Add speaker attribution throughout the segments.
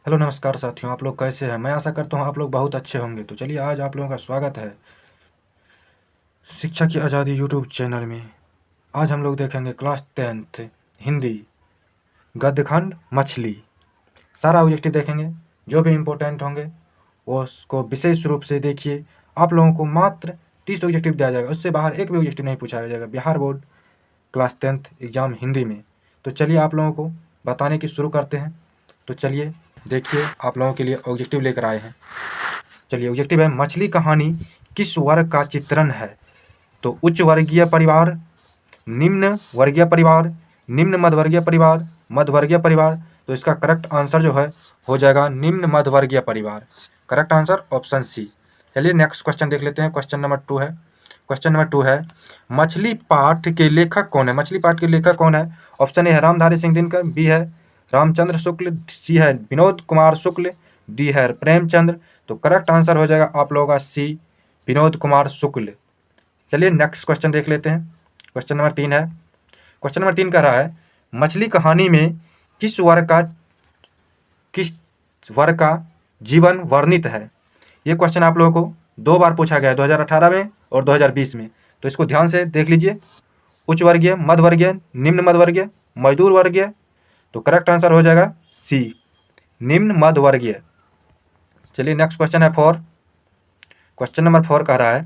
Speaker 1: Hello नमस्कार साथियों, आप लोग कैसे हैं। मैं आशा करता हूं आप लोग बहुत अच्छे होंगे। तो चलिए, आज आप लोगों का स्वागत है शिक्षा की आज़ादी यूट्यूब चैनल में। आज हम लोग देखेंगे क्लास 10th हिंदी गद्यखंड मछली। सारा ऑब्जेक्टिव देखेंगे, जो भी इम्पोर्टेंट होंगे वो उसको विशेष रूप से देखिए। आप लोगों को मात्र 30 ऑब्जेक्टिव दिया जाएगा, उससे बाहर एक भी ऑब्जेक्टिव नहीं पूछा जाएगा Bihar board class 10th exam Hindi में। तो चलिए, आप लोगों को बताने की शुरू करते हैं। तो चलिए देखिए, आप लोगों के लिए ऑब्जेक्टिव लेकर आए हैं। चलिए, ऑब्जेक्टिव है मछली कहानी किस वर्ग का चित्रण है। तो उच्च वर्गीय परिवार, निम्न वर्गीय परिवार, निम्न मध्यवर्गीय परिवार, मध्यवर्गीय परिवार। तो इसका करेक्ट आंसर जो है हो जाएगा निम्न मध्यवर्गीय परिवार। Correct answer option C. चलिए नेक्स्ट क्वेश्चन देख लेते हैं। क्वेश्चन नंबर 2 है। क्वेश्चन नंबर 2 है मछली पाठ के लेखक कौन है। मछली पाठ के लेखक कौन है। ऑप्शन ए है रामधारी सिंह दिनकर, बी है रामचंद्र शुक्ल, सी है विनोद कुमार शुक्ल, डी है प्रेमचंद्र। तो करेक्ट आंसर हो जाएगा आप लोगों का सी, विनोद कुमार शुक्ल। चलिए नेक्स्ट क्वेश्चन देख लेते हैं। क्वेश्चन नंबर 3 है। क्वेश्चन नंबर 3 कह रहा है मछली कहानी में किस वर्ग का जीवन वर्णित है। ये क्वेश्चन आप लोगों को 2 बार पूछा गया है, 2018 में और 2020 में। तो इसको ध्यान से देख लीजिए। उच्च वर्गीय, मध्य वर्गीय, निम्न मध्य वर्गीय, मजदूर वर्गीय। तो करेक्ट आंसर हो जाएगा सी, निम्न मध्य वर्गीय। चलिए नेक्स्ट क्वेश्चन है 4। क्वेश्चन नंबर 4 कह रहा है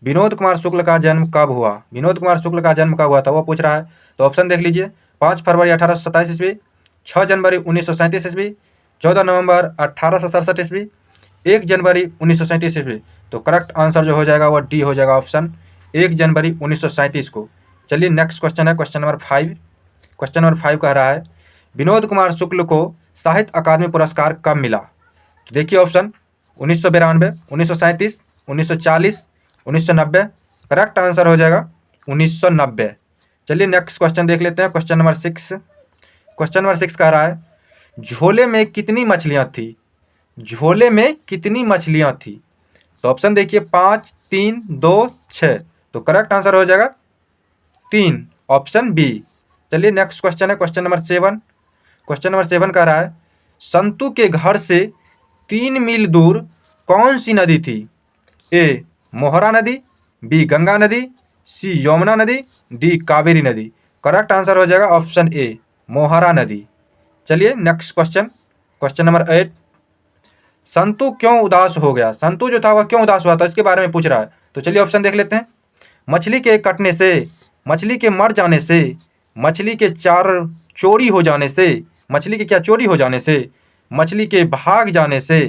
Speaker 1: विनोद कुमार शुक्ल का जन्म कब हुआ। विनोद कुमार शुक्ल का जन्म कब हुआ था वो पूछ रहा है। तो ऑप्शन देख लीजिए। 5 फरवरी 1827 ईस्वी, 6 जनवरी 1937 ईस्वी, 14 नवंबर 1867 ईस्वी, 1 जनवरी 1937 ईस्वी। तो करेक्ट आंसर जो हो जाएगा वो डी हो जाएगा, ऑप्शन 1 जनवरी 1937 को। चलिए नेक्स्ट क्वेश्चन है क्वेश्चन नंबर 5। क्वेश्चन नंबर 5 कह रहा है विनोद कुमार शुक्ल को साहित्य अकादमी पुरस्कार कब मिला। तो देखिए ऑप्शन 1992, 1937, 1940, 1990। करेक्ट आंसर हो जाएगा 1990। चलिए नेक्स्ट क्वेश्चन देख लेते हैं। Question number 6। क्वेश्चन नंबर 6 कह रहा है झोले में कितनी मछलियां थी। झोले में कितनी मछलियां थी। तो ऑप्शन देखिए 5, 3, 2, 6। तो करेक्ट आंसर हो जाएगा 3, ऑप्शन बी। चलिए नेक्स्ट क्वेश्चन है क्वेश्चन नंबर 7। क्वेश्चन नंबर 7 कह रहा है संतू के घर से 3 मील दूर कौन सी नदी थी। ए मोहरा नदी, बी गंगा नदी, सी यमुना नदी, डी कावेरी नदी। करेक्ट आंसर हो जाएगा ऑप्शन ए, मोहरा नदी। चलिए next question, question number 8। Santu क्यों उदास हो गया। संतू जो था वह क्यों उदास हुआ था, इसके बारे में पूछ रहा है। तो चलिए ऑप्शन देख लेते हैं। मछली के कटने से, मछली के मर जाने से, मछली के चार चोरी हो जाने से, मछली के क्या चोरी हो जाने से, मछली के भाग जाने से।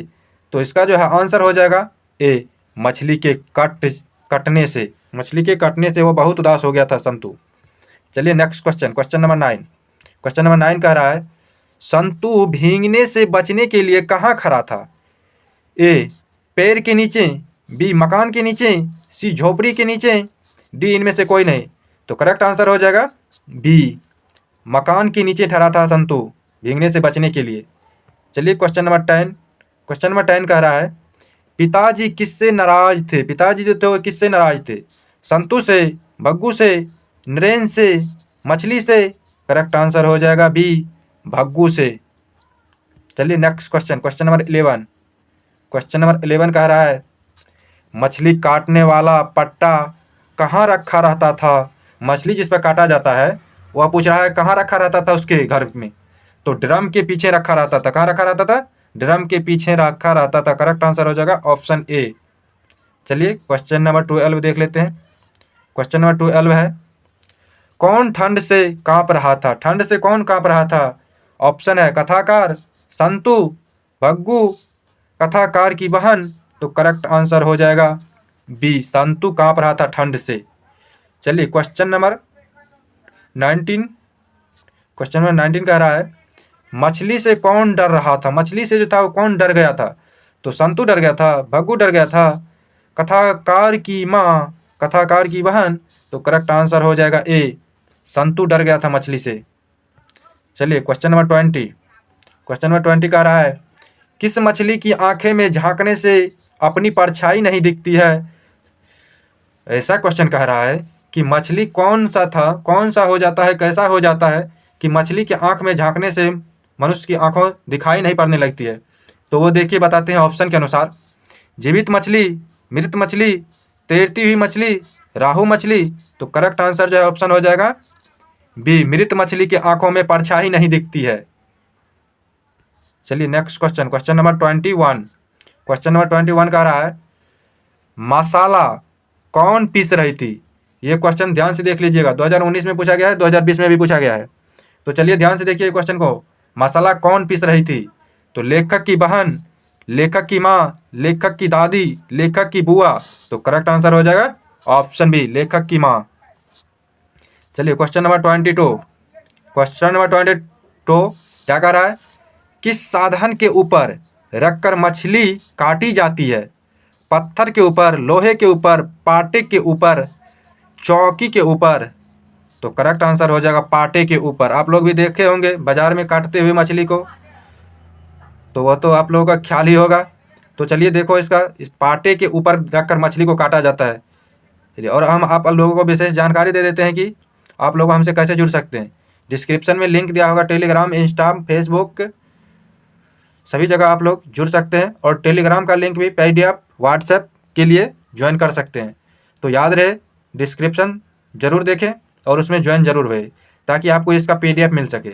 Speaker 1: तो इसका जो है आंसर हो जाएगा ए, मछली के कटने से। मछली के कटने से वो बहुत उदास हो गया था संतू। चलिए next question, question number 9। Question number 9 कह रहा है संतू भीगने से बचने के लिए कहाँ खड़ा था। ए पेड़ के नीचे, बी मकान के नीचे, सी झोपड़ी के नीचे, डी इनमें से कोई नहीं। तो करेक्ट आंसर हो जाएगा बी, मकान के नीचे ठहरा था संतू भीगने से बचने के लिए। चलिए क्वेश्चन नंबर 10। क्वेश्चन नंबर 10 कह रहा है पिताजी किससे नाराज थे। पिताजी जो थे वो किससे नाराज थे। संतू से, भग्गू से, नरेन से, मछली से। करेक्ट आंसर हो जाएगा बी, भग्गू से। चलिए next question, question number 11। Question number 11 कह रहा है मछली काटने वाला पट्टा कहाँ रखा रहता था। मछली जिस पर काटा जाता है वह पूछ रहा है कहाँ रखा रहता था उसके घर में। तो ड्रम के पीछे रखा रहता था। कहाँ रखा रहता था, ड्रम के पीछे रखा रहता था। करेक्ट आंसर हो जाएगा ऑप्शन ए। चलिए क्वेश्चन नंबर 12 देख लेते हैं। क्वेश्चन नंबर 12 है कौन ठंड से कांप रहा था। ठंड से कौन कांप रहा था। ऑप्शन है कथाकार, संतू, भग्गू, कथाकार की बहन। तो करेक्ट आंसर हो जाएगा बी, संतू कांप रहा था ठंड से। चलिए क्वेश्चन नंबर 19। क्वेश्चन नंबर 19 कह रहा है मछली से कौन डर रहा था। मछली से जो था वो कौन डर गया था। तो संतू डर गया था, भग्गू डर गया था, कथाकार की माँ, कथाकार की बहन। तो करेक्ट आंसर हो जाएगा ए, संतू डर गया था मछली से। चलिए क्वेश्चन नंबर 20। क्वेश्चन नंबर 20 कह रहा है किस मछली की आंखें में झांकने से अपनी परछाई नहीं दिखती है। ऐसा क्वेश्चन कह रहा है कि मछली कौन सा था, कौन सा हो जाता है, कैसा हो जाता है कि मछली के आंख में झांकने से मनुष्य की आंखों दिखाई नहीं पड़ने लगती है। तो वो देखिए बताते हैं ऑप्शन के अनुसार, जीवित मछली, मृत मछली, तैरती हुई मछली, राहु मछली। तो करेक्ट आंसर जो है ऑप्शन हो जाएगा बी, मृत मछली की आंखों में परछाई नहीं दिखती है। चलिए next question, question number 21। Question number 21 कह रहा है, मसाला कौन पीस रही थी? ये क्वेश्चन ध्यान से देख लीजिएगा, 2019 में पूछा गया है, 2020 में भी पूछा गया है। तो चलिए ध्यान से देखिए क्वेश्चन को, मसाला कौन पीस रही थी? तो लेखक की बहन, लेखक की माँ, लेखक की दादी, लेखक की बुआ। तो करेक्ट आंसर हो जाएगा ऑप्शन बी, लेखक की माँ। चलिए क्वेश्चन नंबर 22। क्वेश्चन नंबर 22 क्या कह रहा है, किस साधन के ऊपर रखकर मछली काटी जाती है? पत्थर के ऊपर, लोहे के ऊपर, पाटे के ऊपर, चौकी के ऊपर। तो करेक्ट आंसर हो जाएगा पाटे के ऊपर। आप लोग भी देखे होंगे बाजार में काटते हुए मछली को, तो वह तो आप लोगों का ख्याल ही होगा। तो चलिए देखो इसका, इस पाटे के ऊपर रखकर मछली को काटा जाता है। चलिए, और हम आप लोगों को विशेष जानकारी दे देते हैं कि आप लोग हमसे कैसे जुड़ सकते हैं। डिस्क्रिप्शन में लिंक दिया होगा, टेलीग्राम, इंस्टा, फेसबुक, सभी जगह आप लोग जुड़ सकते हैं। और टेलीग्राम का लिंक भी PDF व्हाट्सएप के लिए ज्वाइन कर सकते हैं। तो याद रहे, डिस्क्रिप्शन ज़रूर देखें और उसमें ज्वाइन जरूर हुए, ताकि आपको इसका PDF मिल सके।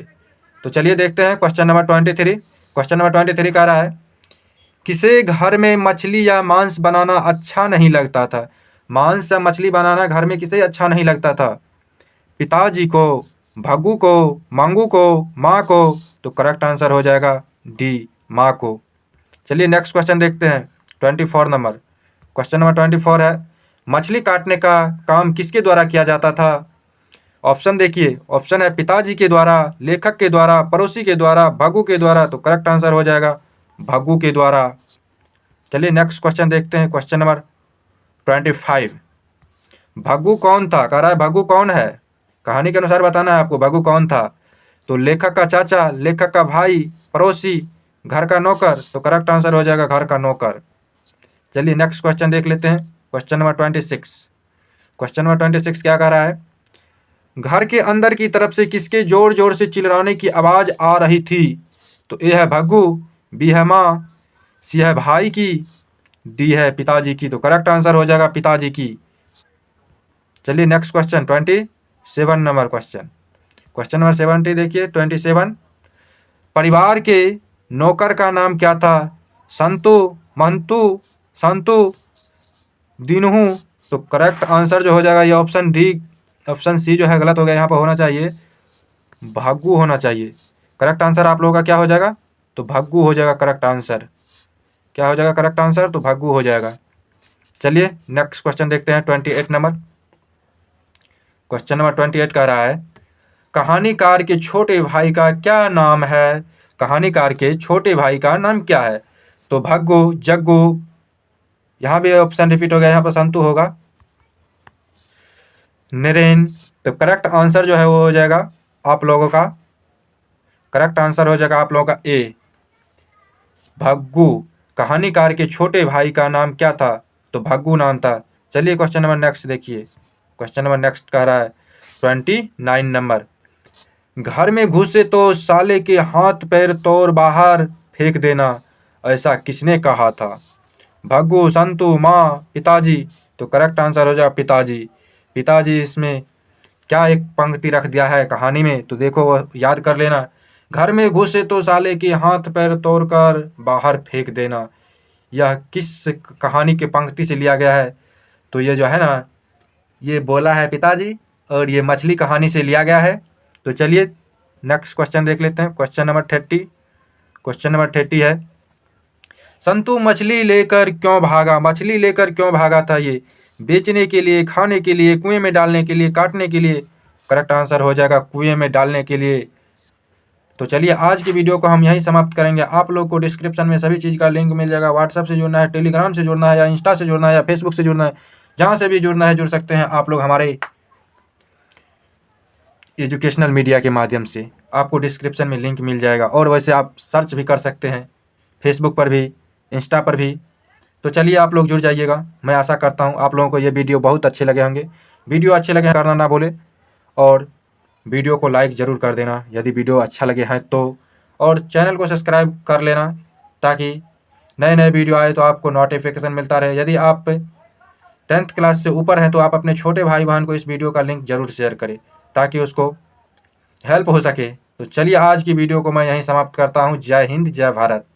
Speaker 1: तो चलिए देखते हैं क्वेश्चन नंबर 23। क्वेश्चन नंबर 23 कह रहा है, किसे घर में मछली या मांस बनाना अच्छा नहीं लगता था? मांस या मछली बनाना घर में किसे अच्छा नहीं लगता था? पिताजी को, भग्गू को, मांगू को, माँ को। तो करेक्ट आंसर हो जाएगा डी, माँ को। चलिए नेक्स्ट क्वेश्चन देखते हैं, 24 नंबर। क्वेश्चन नंबर 24 है, मछली काटने का काम किसके द्वारा किया जाता था? ऑप्शन देखिए, ऑप्शन है पिताजी के द्वारा, लेखक के द्वारा, पड़ोसी के द्वारा, भग्गू के द्वारा। तो करेक्ट आंसर हो जाएगा भग्गू के द्वारा। चलिए नेक्स्ट क्वेश्चन देखते हैं, क्वेश्चन नंबर 25। भग्गू कौन था? कह रहा है भग्गू कौन है, कहानी के अनुसार बताना है आपको भग्गू कौन था। तो लेखक का चाचा, लेखक का भाई, पड़ोसी, घर का नौकर। तो करेक्ट आंसर हो जाएगा घर का नौकर। चलिए नेक्स्ट क्वेश्चन देख लेते हैं, क्वेश्चन नंबर 26। क्वेश्चन नंबर 26 क्या कह रहा है, घर के अंदर की तरफ से किसके जोर जोर से चिल्लाने की आवाज़ आ रही थी? तो ए है भग्गू, बी है माँ, सी है भाई की, डी है पिताजी की। तो करेक्ट आंसर हो जाएगा पिताजी की। चलिए next question, 27 number question. Question number 70 देखिए, 27। परिवार के नौकर का नाम क्या था? संतू, मंतू, संतू, दीनहू। तो करेक्ट आंसर जो हो जाएगा ये ऑप्शन डी, ऑप्शन सी जो है गलत हो गया, यहाँ पर होना चाहिए भग्गू होना चाहिए। करेक्ट आंसर आप लोगों का क्या हो जाएगा? तो भग्गू हो जाएगा करेक्ट आंसर। क्या हो जाएगा करेक्ट आंसर? तो भग्गू हो जाएगा। चलिए नेक्स्ट क्वेश्चन देखते हैं, 28 नंबर। क्वेश्चन नंबर 28 कह रहा है, कहानीकार के छोटे भाई का क्या नाम है? कहानीकार के छोटे भाई का नाम क्या है? तो भग्गू, जग्गू, यहाँ भी ऑप्शन रिपीट हो गया, यहाँ पर संतू होगा, नरेन। तो करेक्ट आंसर जो है वो हो जाएगा आप लोगों का, करेक्ट आंसर हो जाएगा आप लोगों का ए, भग्गू। कहानीकार के छोटे भाई का नाम क्या था? तो भग्गू नाम था। चलिए क्वेश्चन नंबर नेक्स्ट देखिए, क्वेश्चन नंबर नेक्स्ट कह रहा है 29 नंबर, घर में घुसे तो साले के हाथ पैर तोड़ बाहर फेंक देना, ऐसा किसने कहा था? भग्गू, संतू, माँ, पिताजी। तो करेक्ट आंसर हो जाएगा पिताजी। पिताजी इसमें क्या एक पंक्ति रख दिया है कहानी में, तो देखो वह याद कर लेना, घर में घुसे तो साले के हाथ पैर तोड़कर बाहर फेंक देना। यह किस कहानी के पंक्ति से लिया गया है? तो ये जो है ना, ये बोला है पिताजी, और ये मछली कहानी से लिया गया है। तो चलिए नेक्स्ट क्वेश्चन देख लेते हैं, क्वेश्चन नंबर 30। क्वेश्चन नंबर 30 है, संतू मछली लेकर क्यों भागा? मछली लेकर क्यों भागा था? ये बेचने के लिए, खाने के लिए, कुएं में डालने के लिए, काटने के लिए। करेक्ट आंसर हो जाएगा कुएं में डालने के लिए। तो चलिए आज की वीडियो को हम यहीं समाप्त करेंगे। आप लोग को डिस्क्रिप्शन में सभी चीज़ का लिंक मिल जाएगा। व्हाट्सएप से जुड़ना है, टेलीग्राम से जुड़ना है, या इंस्टा से जुड़ना है, या फेसबुक से जुड़ना है, जहाँ से भी जुड़ना है जुड़ सकते हैं आप लोग हमारे एजुकेशनल मीडिया के माध्यम से। आपको डिस्क्रिप्शन में लिंक मिल जाएगा, और वैसे आप सर्च भी कर सकते हैं फेसबुक पर भी, इंस्टा पर भी। तो चलिए आप लोग जुड़ जाइएगा। मैं आशा करता हूँ आप लोगों को ये वीडियो बहुत अच्छे लगे होंगे। वीडियो अच्छे लगे करना ना भूले, और वीडियो को लाइक ज़रूर कर देना यदि वीडियो अच्छा लगे हैं तो। और चैनल को सब्सक्राइब कर लेना ताकि नए नए वीडियो आए तो आपको नोटिफिकेशन मिलता रहे। यदि आप 10th क्लास से ऊपर हैं तो आप अपने छोटे भाई बहन को इस वीडियो का लिंक जरूर शेयर करें ताकि उसको हेल्प हो सके। तो चलिए आज की वीडियो को मैं यहीं समाप्त करता हूँ। जय हिंद, जय भारत।